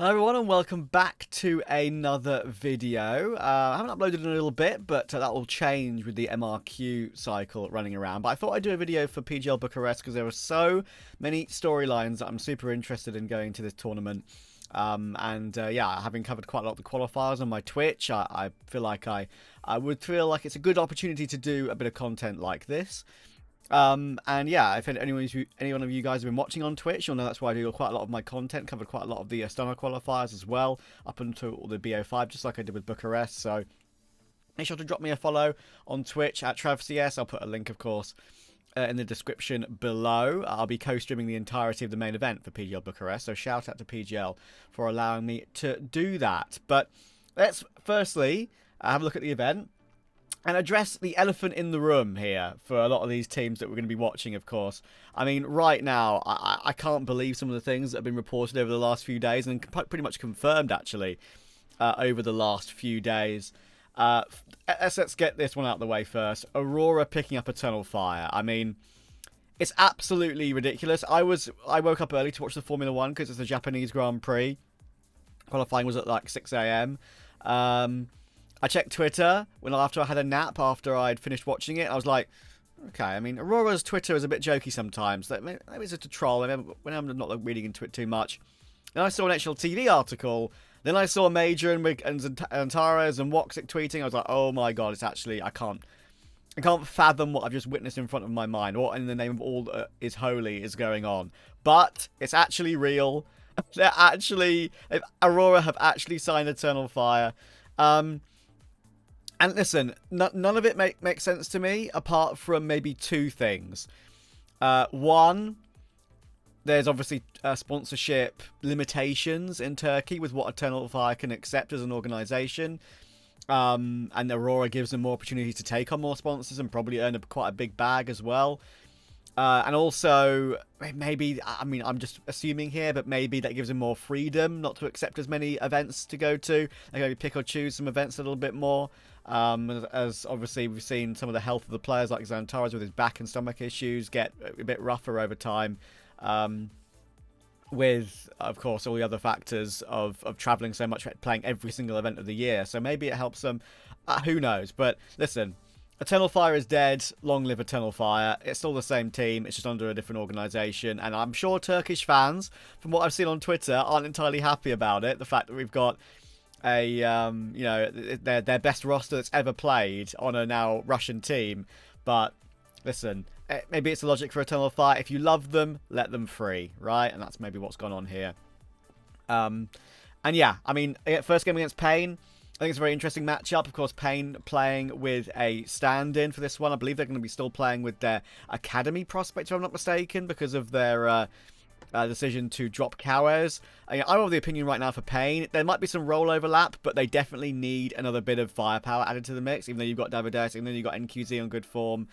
Hello everyone and welcome back to another video. I haven't uploaded in a little bit, but that will change with the MRQ cycle running around. But I thought I'd do a video for PGL Bucharest because there are so many storylines that I'm super interested in going to this tournament. Yeah, having covered quite a lot of the qualifiers on my Twitch, I feel like I would feel like it's a good opportunity to do a bit of content like this. And yeah, if anyone of you guys have been watching on Twitch, you'll know that's why I do quite a lot of my content, covered quite a lot of the stunner qualifiers as well, up until the BO5, just like I did with Bucharest. So make sure to drop me a follow on Twitch at TravCS. I'll put a link, of course, in the description below. I'll be co-streaming the entirety of the main event for PGL Bucharest, so shout out to PGL for allowing me to do that. But let's firstly have a look at the event and address the elephant in the room here for a lot of these teams that we're going to be watching, of course. I mean, right now, I can't believe some of the things that have been reported over the last few days, and pretty much confirmed, actually, over the last few days. Let's get this one out of the way first. Aurora picking up Eternal Fire. I mean, it's absolutely ridiculous. I woke up early to watch the Formula 1 because it's the Japanese Grand Prix. Qualifying was at like 6 a.m. I checked Twitter after I had a nap after I'd finished watching it. I was like, okay, I mean, Aurora's Twitter is a bit jokey sometimes. Maybe it's just a troll when I'm not reading into it too much. Then I saw an actual TV article. Then I saw Major and Antares and Woxic tweeting. I was like, oh my god, it's actually, I can't fathom what I've just witnessed in front of my mind. What in the name of all that is holy is going on? But it's actually real. Aurora have actually signed Eternal Fire. And listen, none of it makes sense to me, apart from maybe two things. One, there's obviously sponsorship limitations in Turkey with what Eternal Fire can accept as an organisation. And Aurora gives them more opportunity to take on more sponsors and probably earn quite a big bag as well. And also, maybe, I mean, I'm just assuming here, but maybe that gives them more freedom not to accept as many events to go to. They maybe pick or choose some events a little bit more. As obviously we've seen some of the health of the players like Xantares with his back and stomach issues get a bit rougher over time. With, of course, all the other factors of traveling so much, playing every single event of the year. So maybe it helps them. Who knows? But listen, Eternal Fire is dead. Long live Eternal Fire. It's still the same team. It's just under a different organisation. And I'm sure Turkish fans, from what I've seen on Twitter, aren't entirely happy about it. The fact that we've got their best roster that's ever played on a now Russian team. But listen, maybe it's the logic for Eternal Fire. If you love them, let them free, right? And that's maybe what's gone on here. And yeah, I mean, first game against Pain, I think it's a very interesting matchup. Of course, Pain playing with a stand-in for this one. I believe they're going to be still playing with their academy prospect, if I'm not mistaken, because of their decision to drop Cowers. I'm of the opinion right now for Pain, there might be some role overlap, but they definitely need another bit of firepower added to the mix, even though you've got Davides, even though you've got NQZ on good form.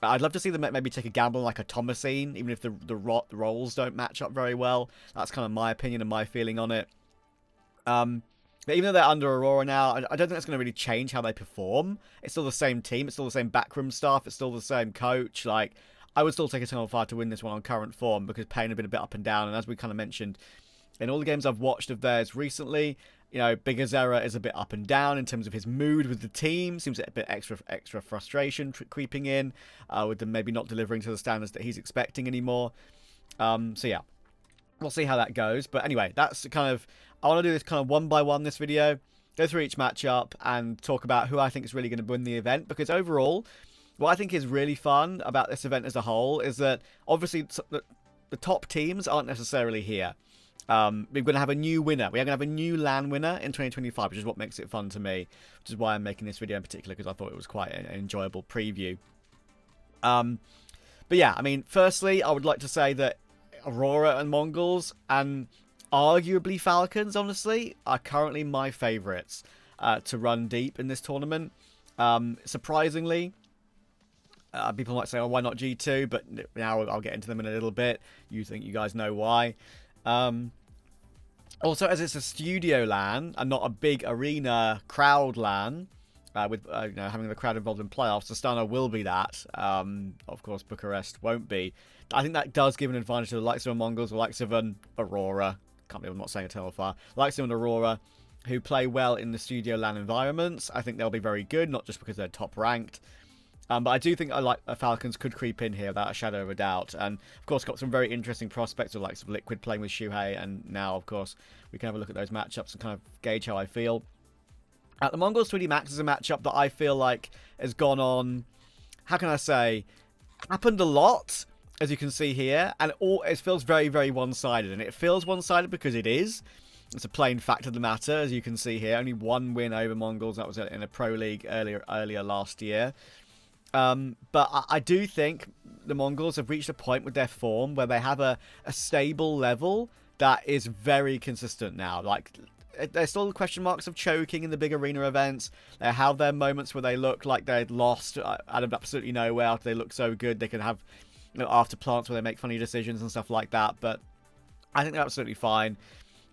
I'd love to see them maybe take a gamble like a Thomasine, even if the roles don't match up very well. That's kind of my opinion and my feeling on it. But even though they're under Aurora now, I don't think that's going to really change how they perform. It's still the same team. It's still the same backroom staff. It's still the same coach. Like, I would still take Eternal Fire to win this one on current form because Pain have been a bit up and down. And as we kind of mentioned, in all the games I've watched of theirs recently, you know, Bigazera is a bit up and down in terms of his mood with the team. Seems a bit extra frustration creeping in with them maybe not delivering to the standards that he's expecting anymore. So yeah, we'll see how that goes. But anyway, that's kind of, I want to do this kind of one by one this video, go through each matchup and talk about who I think is really going to win the event. Because overall, what I think is really fun about this event as a whole is that obviously the top teams aren't necessarily here. We're going to have a new winner. We're going to have a new LAN winner in 2025, which is what makes it fun to me, which is why I'm making this video in particular, because I thought it was quite an enjoyable preview. But yeah, I mean, firstly, I would like to say that Aurora and Mongols, and arguably Falcons, honestly, are currently my favourites to run deep in this tournament. Surprisingly, people might say, oh, why not G2? But now I'll get into them in a little bit. You guys know why. Also, as it's a studio LAN and not a big arena crowd LAN, with having the crowd involved in playoffs, Astana will be that. Of course, Bucharest won't be. I think that does give an advantage to the likes of a Mongols, the likes of an Aurora, can't believe I'm not saying Eternal Fire. Lexium and Aurora, who play well in the Studio LAN environments. I think they'll be very good, not just because they're top ranked. But I do think Falcons could creep in here without a shadow of a doubt. And, of course, got some very interesting prospects of likes of Liquid playing with Shuhei. And now, of course, we can have a look at those matchups and kind of gauge how I feel. The Mongols 3D Max is a matchup that I feel like has gone on, how can I say, happened a lot, as you can see here. And it feels very, very one-sided. And it feels one-sided because it is. It's a plain fact of the matter, as you can see here. Only one win over Mongols. That was in a Pro League earlier last year. But I do think the Mongols have reached a point with their form where they have a stable level that is very consistent now. Like, there's still question marks of choking in the big arena events. They have their moments where they look like they'd lost out of absolutely nowhere after they look so good. They can have, after plants where they make funny decisions and stuff like that. But I think they're absolutely fine.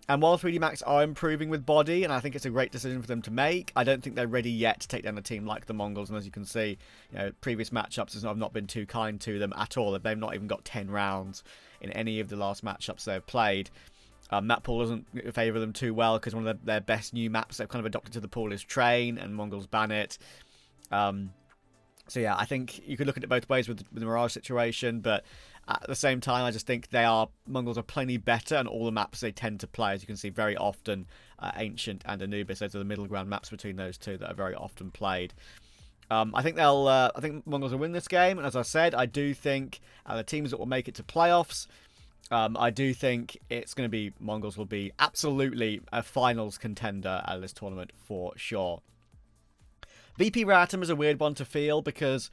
And while 3D Max are improving with body, and I think it's a great decision for them to make, I don't think they're ready yet to take down a team like the Mongols. And as you can see, previous matchups have not been too kind to them at all. They've not even got 10 rounds in any of the last matchups they've played. Map pool doesn't favour them too well because one of their best new maps they've kind of adopted to the pool is Train, and Mongols ban it. So yeah, I think you could look at it both ways with the Mirage situation, but at the same time, I just think Mongols are plenty better, and all the maps they tend to play, as you can see, very often, Ancient and Anubis. Those are the middle ground maps between those two that are very often played. I think I think Mongols will win this game, and as I said, I do think the teams that will make it to playoffs, I do think it's going to be Mongols will be absolutely a finals contender at this tournament for sure. VP Ratum is a weird one to feel because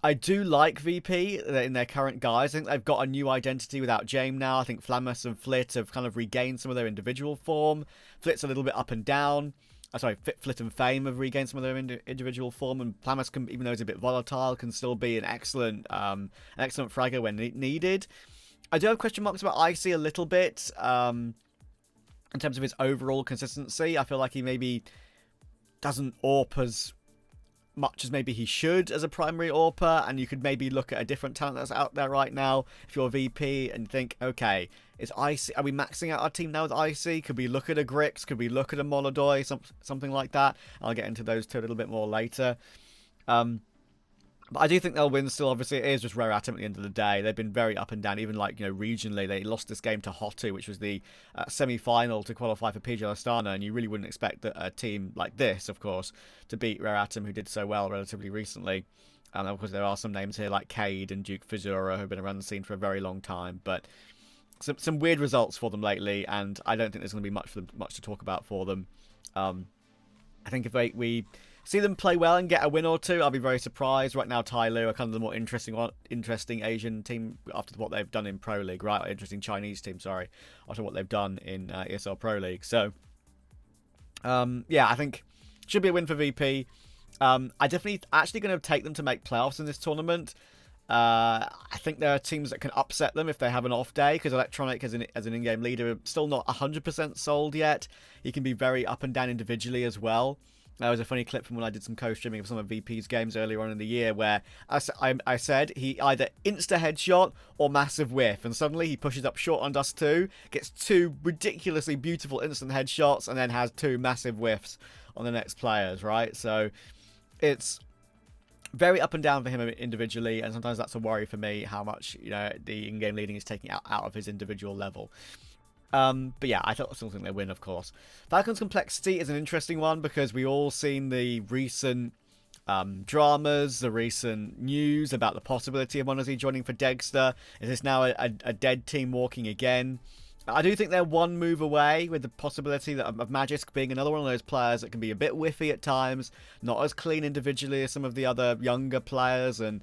I do like VP in their current guys. I think they've got a new identity without James now. I think Flammus and Flit have kind of regained some of their individual form. Flit's a little bit up and down. Flit and Fame have regained some of their individual form, and Flammus, even though he's a bit volatile, can still be an excellent fragger when needed. I do have question marks about Icy a little bit in terms of his overall consistency. I feel like he maybe doesn't AWP as much as maybe he should as a primary AWPer, and you could maybe look at a different talent that's out there right now if you're VP and think, okay, is Icy, are we maxing out our team now with Icy? Could we look at a Grix? Could we look at a Molodoy? Something like that. I'll get into those two a little bit more later. But I do think they'll win still. Obviously, it is just rare at them at the end of the day. They've been very up and down, even regionally. They lost this game to Hotu, which was the semi-final to qualify for PGL Astana, and you really wouldn't expect a team like this, of course, to beat Rare Atom, who did so well relatively recently. And of course, there are some names here like Cade and Duke Fizura, who've been around the scene for a very long time. But some weird results for them lately, and I don't think there's going to be much to talk about for them. I think if we see them play well and get a win or two, I'll be very surprised. Right now, Tyloo are kind of the more interesting Asian team after what they've done in Pro League, right? Interesting Chinese team, sorry, after what they've done in ESL Pro League. So, yeah, I think should be a win for VP. I definitely actually going to take them to make playoffs in this tournament. I think there are teams that can upset them if they have an off day, because Electronic as an in-game leader still not 100% sold yet. He can be very up and down individually as well. There was a funny clip from when I did some co-streaming of some of VP's games earlier on in the year where I said he either insta-headshot or massive whiff, and suddenly he pushes up short on Dust 2, gets two ridiculously beautiful instant headshots, and then has two massive whiffs on the next players, right? So it's very up and down for him individually, and sometimes that's a worry for me, how much the in-game leading is taking out of his individual level. But yeah, I still think they win, of course. Falcon's Complexity is an interesting one because we all seen the recent dramas, the recent news about the possibility of Monazi joining for Degster. Is this now a dead team walking again? I do think they're one move away with the possibility of Magisk being another one of those players that can be a bit whiffy at times, not as clean individually as some of the other younger players, and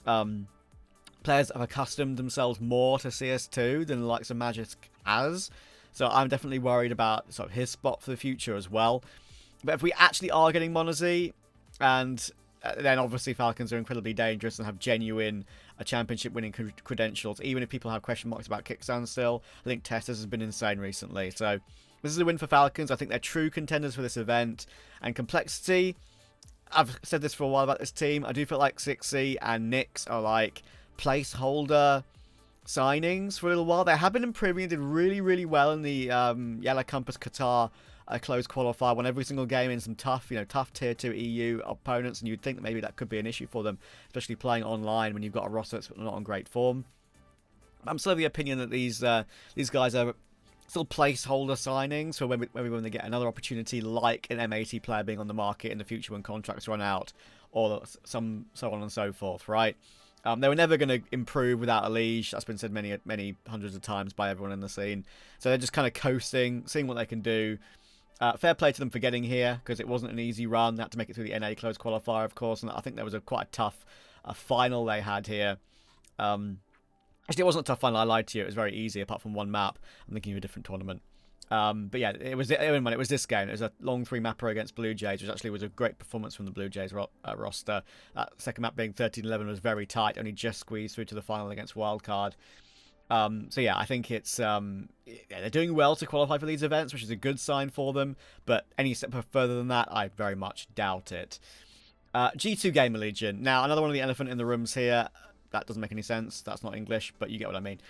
players that have accustomed themselves more to CS2 than the likes of Magisk has. So I'm definitely worried about sort of his spot for the future as well. But if we actually are getting Monazi, and then obviously Falcons are incredibly dangerous and have genuine championship winning credentials, even if people have question marks about Kickstand still. I think Testas has been insane recently. So this is a win for Falcons. I think they're true contenders for this event. And Complexity, I've said this for a while about this team. I do feel like Sixy and Nyx are like placeholder signings for a little while. They have been improving. They did really, really well in the Yellow Compass Qatar close qualifier. Won every single game in some tough, tough tier 2 EU opponents, and you'd think that maybe that could be an issue for them, especially playing online when you've got a roster that's not on great form. I'm still of the opinion that these guys are still placeholder signings for when they get another opportunity, like an M80 player being on the market in the future when contracts run out, or so on and so forth, right? They were never going to improve without a leash. That's been said many hundreds of times by everyone in the scene. So they're just kind of coasting, seeing what they can do. Fair play to them for getting here, because it wasn't an easy run. They had to make it through the NA close qualifier, of course, and I think there was quite a tough final they had here. Actually, it wasn't a tough final. I lied to you. It was very easy, apart from one map. I'm thinking of a different tournament. But yeah, it was this game. It was a long 3-mapper against Blue Jays, which actually was a great performance from the Blue Jays roster. That second map being 13-11 was very tight, only just squeezed through to the final against Wildcard. So yeah, I think it's they're doing well to qualify for these events, which is a good sign for them. But any step further than that, I very much doubt it. G2 Gamer Legion. Now, another one of the elephant in the rooms here. That doesn't make any sense. That's not English, but you get what I mean.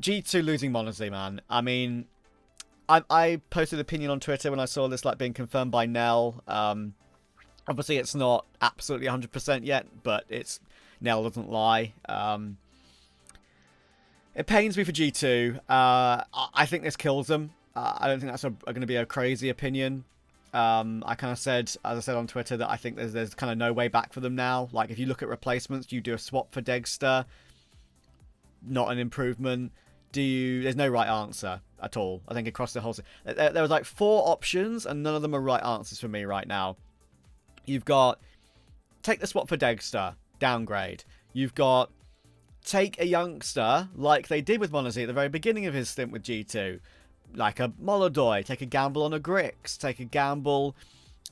G2 losing Monazy, man. I mean, I posted an opinion on Twitter when I saw this being confirmed by Nell. Obviously, it's not absolutely 100% yet, but Nell doesn't lie. It pains me for G2. I think this kills them. I don't think that's going to be a crazy opinion. I kind of said, as I said on Twitter, that I think there's kind of no way back for them now. Like, if you look at replacements, you do a swap for Degster. Not an improvement. There's no right answer at all. I think across the whole... There was 4 options, and none of them are right answers for me right now. You've got... Take the swap for Degster. Downgrade. You've got... Take a youngster, like they did with Monazy at the very beginning of his stint with G2. Like a Molodoy. Take a gamble on a Grix. Take a gamble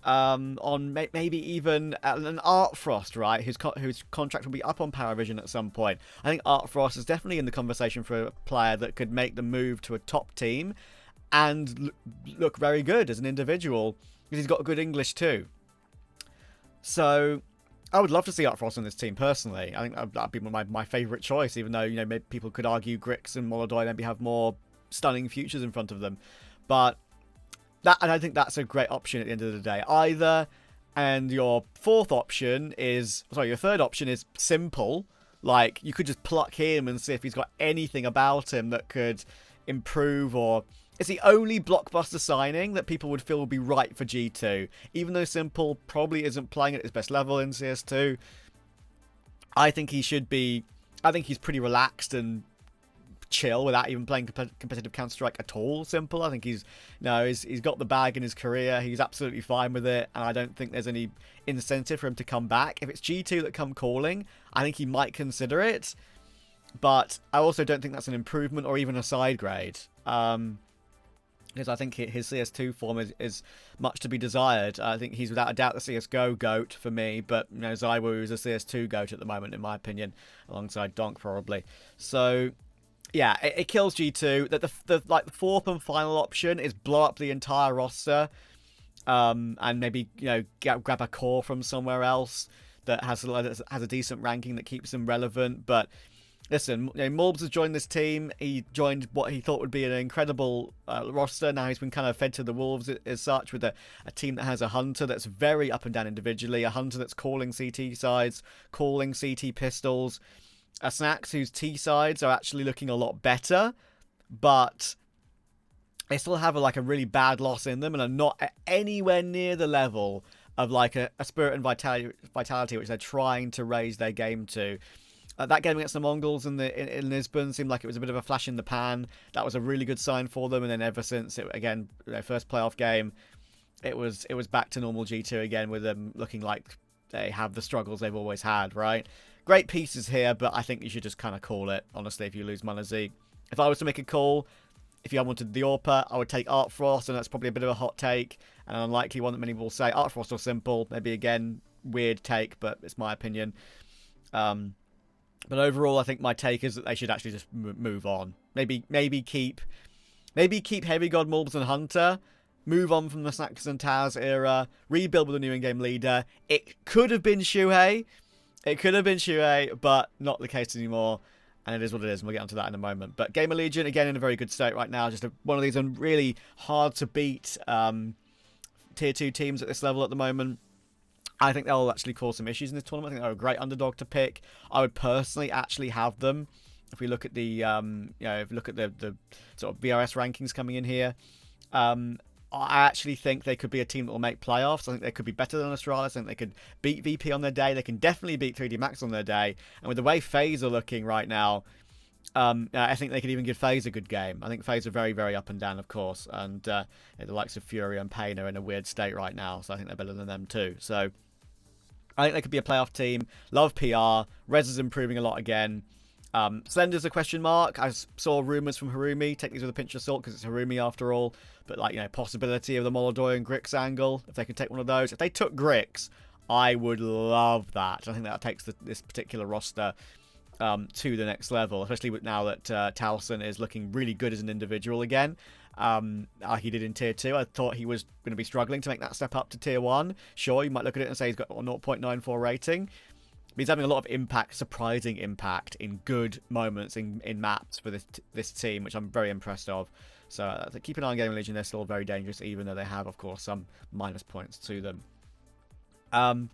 on maybe even an Art Frost, right? Whose contract will be up on Paravision at some point. I think Art Frost is definitely in the conversation for a player that could make the move to a top team and look very good as an individual, because he's got good English too. So I would love to see Art Frost on this team personally. I think that'd be my favourite choice, even though maybe people could argue Grix and Molodoy maybe have more stunning futures in front of them. But I don't think that's a great option at the end of the day either. And your third option is simple. Like, you could just pluck him and see if he's got anything about him that could improve, or it's the only blockbuster signing that people would feel would be right for G2. Even though Simple probably isn't playing at his best level in CS2, I think he should be. I think he's pretty relaxed and chill without even playing competitive Counter-Strike at all. Simple. I think he's got the bag in his career. He's absolutely fine with it, and I don't think there's any incentive for him to come back. If it's G2 that come calling, I think he might consider it, but I also don't think that's an improvement or even a side grade. Because I think his CS2 form is much to be desired. I think he's without a doubt the CSGO GOAT for me, but Zywoo is a CS2 GOAT at the moment, in my opinion, alongside Donk probably. So yeah, it kills G2. That the fourth and final option is blow up the entire roster, and maybe grab a core from somewhere else that has a decent ranking that keeps them relevant. But listen, Morbs has joined this team. He joined what he thought would be an incredible roster. Now he's been kind of fed to the wolves as such, with a team that has a Hunter that's very up and down individually, a Hunter that's calling CT sides, calling CT pistols, a Snacks whose T sides are actually looking a lot better, but they still have a really bad loss in them and are not anywhere near the level of a Spirit and Vitality which they're trying to raise their game to. That game against the Mongols in Lisbon seemed like it was a bit of a flash in the pan. That was a really good sign for them, and then ever since, again, their first playoff game, it was back to normal G2 again, with them looking like they have the struggles they've always had, right? Great pieces here, but I think you should just kind of call it, honestly, if you lose Monazy. If I was to make a call, if you wanted the AWPer, I would take Art Frost, and that's probably a bit of a hot take, and an unlikely one that many will say. Art Frost or Simple, maybe again, weird take, but it's my opinion. But overall, I think my take is that they should actually just move on. Maybe keep Heavy God, Morbs, and Hunter. Move on from the Snacks and Taz era. Rebuild with a new in-game leader. It could have been Shuhei. But not the case anymore. and it is what it is, and we'll get onto that in a moment. But Gamer Legion, again, in a very good state right now. Just one of these really hard-to-beat Tier 2 teams at this level at the moment. I think they'll actually cause some issues in this tournament. I think they're a great underdog to pick. I would personally actually have them. If we look at the, if we look at the sort of BRS rankings coming in here, I actually think they could be a team that will make playoffs. I think they could be better than Astralis. I think they could beat VP on their day. They can definitely beat 3D Max on their day. And with the way FaZe are looking right now, I think they could even give FaZe a good game. I think FaZe are very, very up and down, of course. And the likes of Fury and Pain are in a weird state right now. So I think they're better than them too. So I think they could be a playoff team. Love PR. Rez is improving a lot again. Slender's a question mark. I saw rumours from Harumi. Take these with a pinch of salt because it's Harumi after all. But, possibility of the Molodoi and Grix angle. If they could take one of those. If they took Grix, I would love that. I think that takes this particular roster to the next level. Especially now that Towson is looking really good as an individual again. Like he did in Tier 2. I thought he was going to be struggling to make that step up to Tier 1. Sure, you might look at it and say he's got a 0.94 rating. But he's having a lot of impact, surprising impact in good moments in maps for this team, which I'm very impressed of. So keep an eye on Gamer Legion. They're still very dangerous, even though they have, of course, some minus points to them.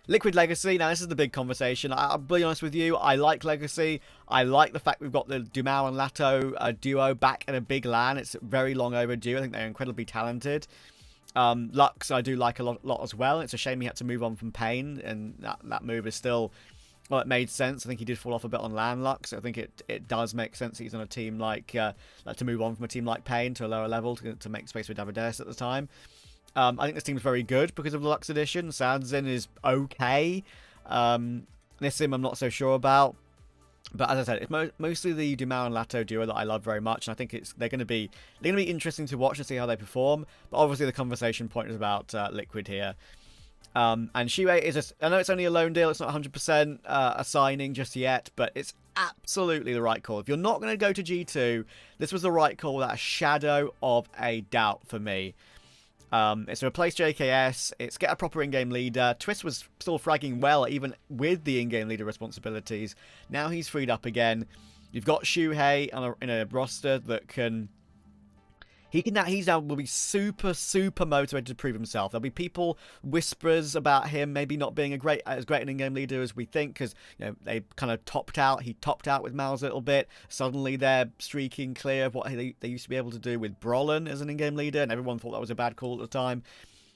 Liquid Legacy. Now, this is the big conversation. I'll be honest with you. I like Legacy. I like the fact we've got the Dumao and Lato duo back in a big LAN. It's very long overdue. I think they're incredibly talented. Lux, I do like a lot as well. It's a shame he had to move on from Pain, and that move is still... Well, it made sense. I think he did fall off a bit on LAN Lux. I think it does make sense that he's on a team like to move on from a team like Pain to a lower level to make space for Davides at the time. I think this team's very good because of the Lux edition. Sandzin is okay. Nissim I'm not so sure about. But as I said, it's mostly the Dumao and Lato duo that I love very much, and I think they're going to be interesting to watch and see how they perform. But obviously, the conversation point is about Liquid here. And Shue is I know it's only a loan deal; it's not 100% a signing just yet, but it's absolutely the right call. If you're not going to go to G2, this was the right call without a shadow of a doubt for me. It's to replace JKS. It's get a proper in-game leader. Twist was still fragging well, even with the in-game leader responsibilities. Now he's freed up again. You've got Shuhei in a roster that can... He's now will be super, super motivated to prove himself. There'll be people, whispers about him maybe not being as great an in-game leader as we think, because they kind of topped out. He topped out with Miles a little bit. Suddenly they're streaking clear of what they used to be able to do with Brolin as an in-game leader, and everyone thought that was a bad call at the time.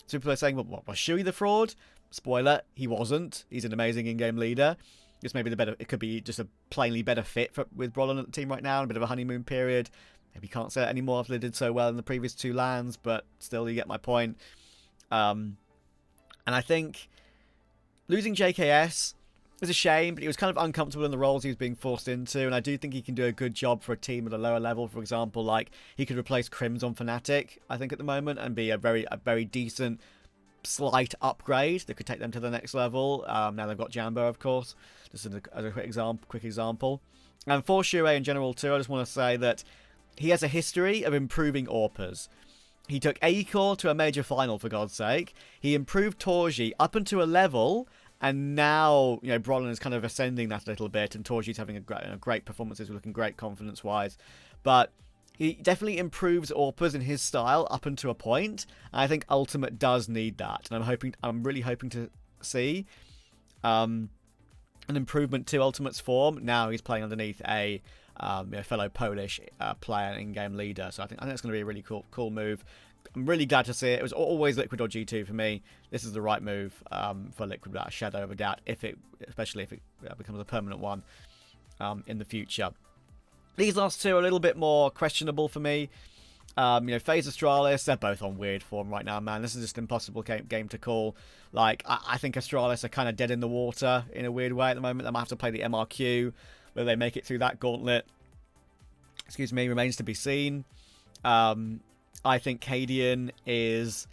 So people are saying, well, what was Shuey the fraud? Spoiler, he wasn't. He's an amazing in-game leader. Just maybe it could be just a plainly better fit with Brolin at the team right now, and a bit of a honeymoon period. Maybe can't say that anymore after they did so well in the previous two LANs, but still, you get my point. And I think losing JKS is a shame, but he was kind of uncomfortable in the roles he was being forced into, and I do think he can do a good job for a team at a lower level. For example, like he could replace Crims on Fnatic, I think, at the moment, and be a very decent, slight upgrade that could take them to the next level. Now they've got Jambo, of course, just as a quick example. And for Shue in general too, I just want to say that he has a history of improving AWPers. He took Acor to a major final, for God's sake. He improved Torji up into a level, and now, Brolin is kind of ascending that a little bit, and Torji's having a great performances, looking great confidence-wise. But he definitely improves AWPers in his style up until a point, and I think Ultimate does need that. And I'm really hoping to see an improvement to Ultimate's form. Now he's playing underneath a fellow Polish player, in-game leader. So I think that's going to be a really cool move. I'm really glad to see it. It was always Liquid or G2 for me. This is the right move for Liquid without a shadow of a doubt, especially if it becomes a permanent one in the future. These last two are a little bit more questionable for me. FaZe Astralis, they're both on weird form right now, man. This is just an impossible game to call. Like, I think Astralis are kind of dead in the water in a weird way at the moment. They might have to play the MRQ. Whether they make it through that gauntlet, remains to be seen. I think Cadian is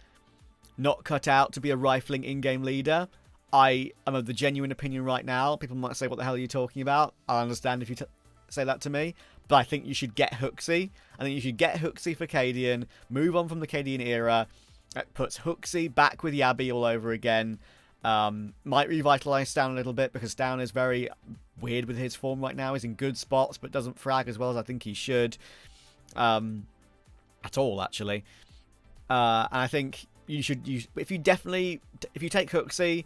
not cut out to be a rifling in-game leader. I am of the genuine opinion right now. People might say, what the hell are you talking about? I understand if you say that to me. But I think you should get Hooksy. I think you should get Hooksy for Cadian. Move on from the Cadian era. That puts Hooksy back with Yabby all over again. Might revitalise Stan a little bit, because Stan is very weird with his form right now. He's in good spots, but doesn't frag as well as I think he should. At all, actually. And I think if you take Hooksy,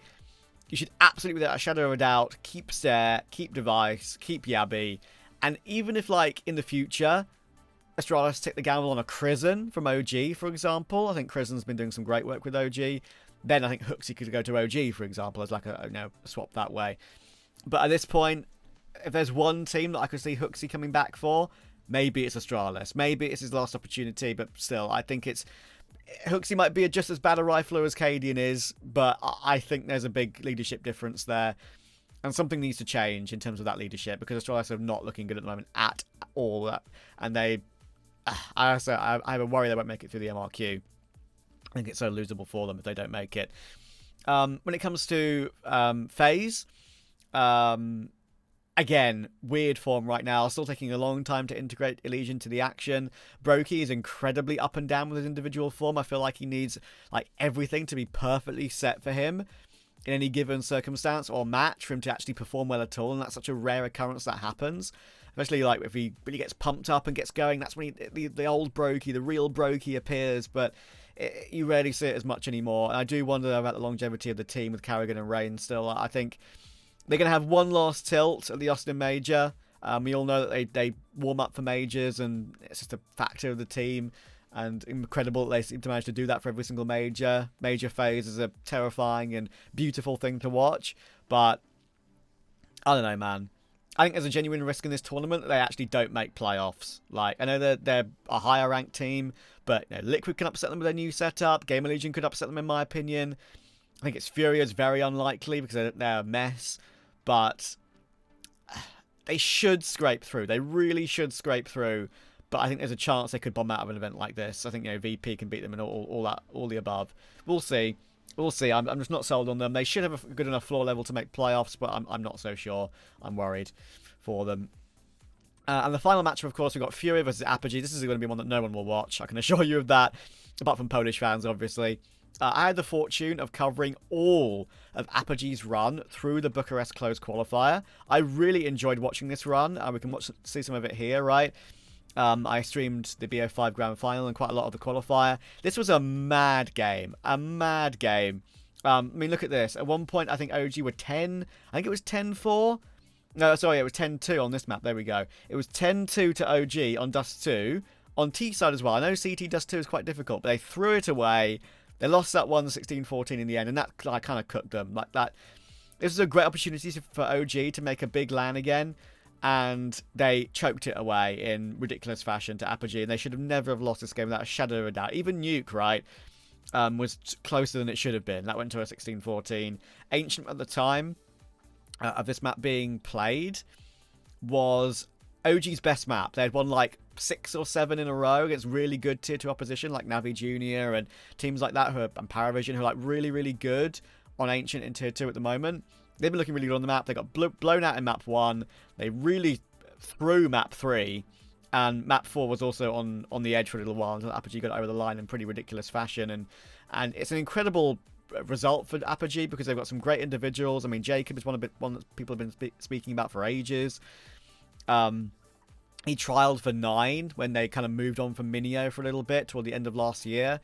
you should absolutely, without a shadow of a doubt, keep Stare, keep Device, keep Yabby. And even if, like, in the future, Astralis take the gamble on a Crizzen from OG, for example. I think Crizzen's been doing some great work with OG. Then I think Hooksy could go to OG, for example, as like a swap that way. But at this point, if there's one team that I could see Hooksy coming back for, maybe it's Astralis. Maybe it's his last opportunity, but still, I think Hooksy might be just as bad a rifler as Cadian is, but I think there's a big leadership difference there. And something needs to change in terms of that leadership, because Astralis are not looking good at the moment at all. And I have a worry they won't make it through the MRQ. I think it's so losable for them if they don't make it. When it comes to FaZe, again, weird form right now. Still taking a long time to integrate Elysian to the action. Brokey is incredibly up and down with his individual form. I feel like he needs like everything to be perfectly set for him in any given circumstance or match for him to actually perform well at all. And that's such a rare occurrence that happens. Especially like if he really gets pumped up and gets going, that's when the old Brokey, the real Brokey appears. But you rarely see it as much anymore. And I do wonder about the longevity of the team with Carrigan and Rain still. I think they're going to have one last tilt at the Austin Major. We all know that they warm up for majors, and it's just a factor of the team. And incredible that they seem to manage to do that for every single major. Major phase is a terrifying and beautiful thing to watch. But I don't know, man. I think there's a genuine risk in this tournament that they actually don't make playoffs. Like, I know they're a higher ranked team, but Liquid can upset them with their new setup. Game Legion could upset them, in my opinion. I think it's Furious very unlikely because they're a mess. But they should scrape through. They really should scrape through. But I think there's a chance they could bomb out of an event like this. I think VP can beat them and all the above. We'll see. We'll see. I'm just not sold on them. They should have a good enough floor level to make playoffs, but I'm not so sure. I'm worried for them. And the final matchup, of course, we've got Fury versus Apogee. This is going to be one that no one will watch. I can assure you of that, apart from Polish fans, obviously. I had the fortune of covering all of Apogee's run through the Bucharest closed qualifier. I really enjoyed watching this run. We can see some of it here, right? I streamed the BO5 Grand Final and quite a lot of the qualifier. This was a mad game. A mad game. I mean, look at this. At one point, I think OG were 10. I think it was 10-4. No, sorry, it was 10-2 on this map. There we go. It was 10-2 to OG on Dust 2. On T side as well. I know CT Dust 2 is quite difficult, but they threw it away. They lost that one 16-14 in the end, and that kind of cooked them. Like that. This was a great opportunity for OG to make a big LAN again. And they choked it away in ridiculous fashion to Apogee. And they should have never have lost this game without a shadow of a doubt. Even Nuke, right, was closer than it should have been. That went to a 16-14. Ancient at the time of this map being played was OG's best map. They had won like 6 or 7 in a row against really good tier 2 opposition like Navi Junior and teams like that and Paravision who are like really, really good on Ancient in tier 2 at the moment. They've been looking really good on the map. They got blown out in map 1. They really threw map 3. And map 4 was also on the edge for a little while until Apogee got over the line in pretty ridiculous fashion. And it's an incredible result for Apogee because they've got some great individuals. I mean, Jacob is one that people have been speaking about for ages. He trialed for 9 when they kind of moved on from Minio for a little bit toward the end of last year.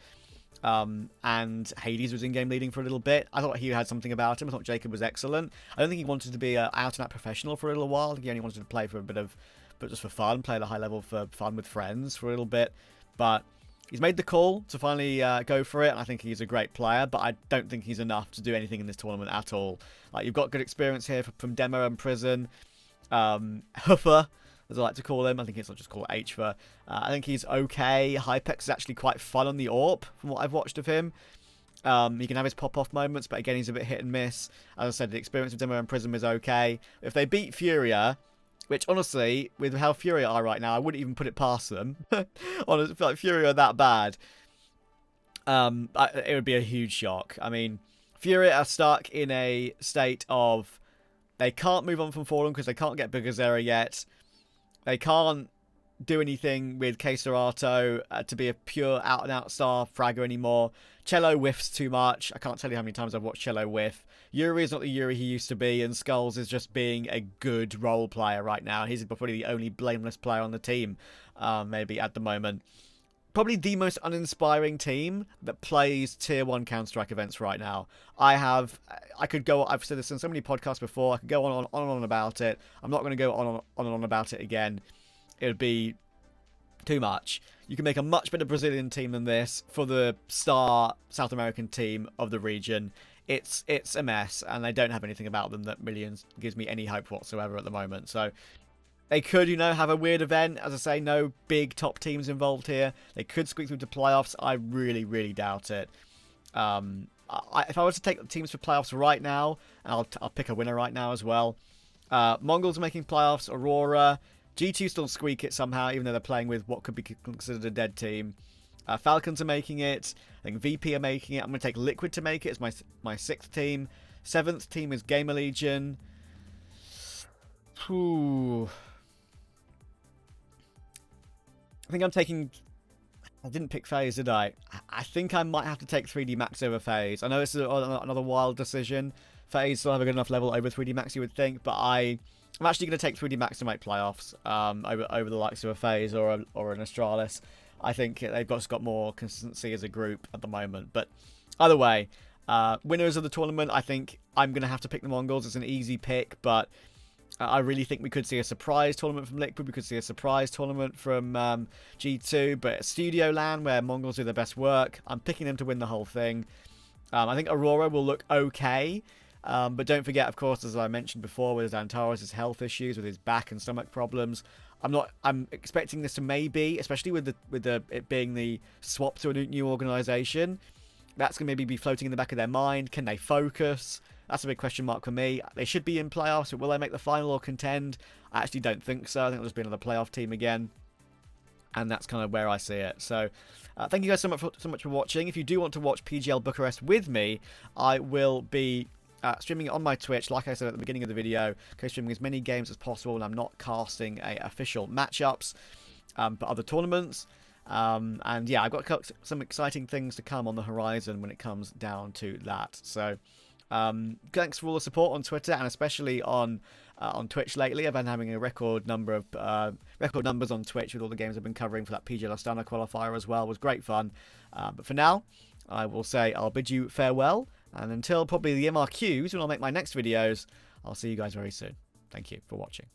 And Hades was in-game leading for a little bit. I thought he had something about him. I thought Jacob was excellent. I don't think he wanted to be an out-and-out professional for a little while. I think he only wanted to play for a bit of, but just for fun, play at a high level for fun with friends for a little bit. But he's made the call to finally go for it. And I think he's a great player, but I don't think he's enough to do anything in this tournament at all. Like, you've got good experience here from Demo and Prison. Huffer, as I like to call him. I think it's not just called H for. I think he's okay. Hypex is actually quite fun on the AWP, from what I've watched of him. He can have his pop-off moments, but again, he's a bit hit and miss. As I said, the experience with Demo and Prism is okay. If they beat Furia, which honestly, with how Furia are right now, I wouldn't even put it past them. Honestly, I feel like Furia are that bad. It would be a huge shock. I mean, Furia are stuck in a state of they can't move on from Fallen because they can't get Bugazera yet. They can't do anything with K Serato to be a pure out-and-out star fragger anymore. Cello whiffs too much. I can't tell you how many times I've watched Cello whiff. Yuri is not the Yuri he used to be, and Skulls is just being a good role player right now. He's probably the only blameless player on the team, maybe at the moment. Probably the most uninspiring team that plays tier 1 Counter-Strike events right now. I've said this in so many podcasts before, I could go on and on about it. I'm not going to go on and on about it again. It would be too much. You can make a much better Brazilian team than this for the star South American team of the region. It's a mess, and they don't have anything about them that really gives me any hope whatsoever at the moment. So they could, have a weird event. As I say, no big top teams involved here. They could squeak through to playoffs. I really, really doubt it. If I were to take the teams for playoffs right now, and I'll pick a winner right now as well. Mongols are making playoffs. Aurora. G2 still squeak it somehow, even though they're playing with what could be considered a dead team. Falcons are making it. I think VP are making it. I'm going to take Liquid to make it as my 6th team. 7th team is Gamer Legion. Ooh. I think I'm taking... I didn't pick FaZe, did I? I think I might have to take 3D Max over FaZe. I know it's another wild decision. FaZe still have a good enough level over 3D Max, you would think, but I'm actually going to take 3D Max to make playoffs over the likes of a FaZe or an Astralis. I think they've got more consistency as a group at the moment. But either way, winners of the tournament, I think I'm going to have to pick the Mongols. It's an easy pick, but I really think we could see a surprise tournament from Liquid. We could see a surprise tournament from G2. But Studio Land, where Mongols do their best work, I'm picking them to win the whole thing. I think Aurora will look okay. But don't forget, of course, as I mentioned before, with Antares' health issues, with his back and stomach problems, I'm expecting this to maybe, especially with it being the swap to a new organization, that's going to maybe be floating in the back of their mind. Can they focus? That's a big question mark for me. They should be in playoffs, but will they make the final or contend? I actually don't think so. I think it'll just be another playoff team again. And that's kind of where I see it. So, thank you guys so much for watching. If you do want to watch PGL Bucharest with me, I will be streaming it on my Twitch, like I said at the beginning of the video. Co-streaming as many games as possible, and I'm not casting official matchups for other tournaments. And yeah, I've got some exciting things to come on the horizon when it comes down to that. So thanks for all the support on Twitter, and especially on Twitch lately. I've been having a record numbers on Twitch with all the games I've been covering for that PGL Astana qualifier as well. It was great fun. But for now, I will say I'll bid you farewell. And until probably the MRQs, when I'll make my next videos, I'll see you guys very soon. Thank you for watching.